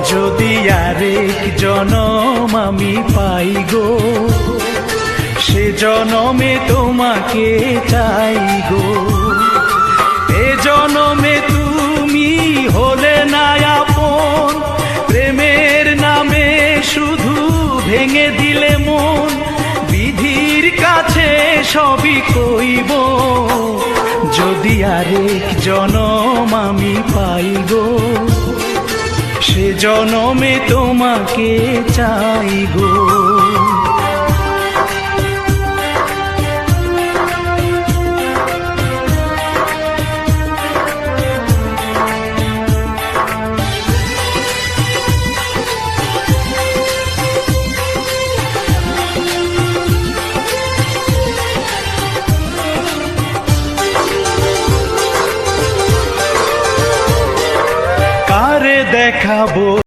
যদি আরেক জনম আমি পাই গো, সে জনমে তোমাকে চাই গো। এ জনমে তুমি হলে না আপন, প্রেমের নামে শুধু ভেঙে দিলে মন। বিধির কাছে সবই কইব, যদি আরেক জনম আমি পাই গো, সে জনমে তোমাকে চাই গো। কারে দেখাবো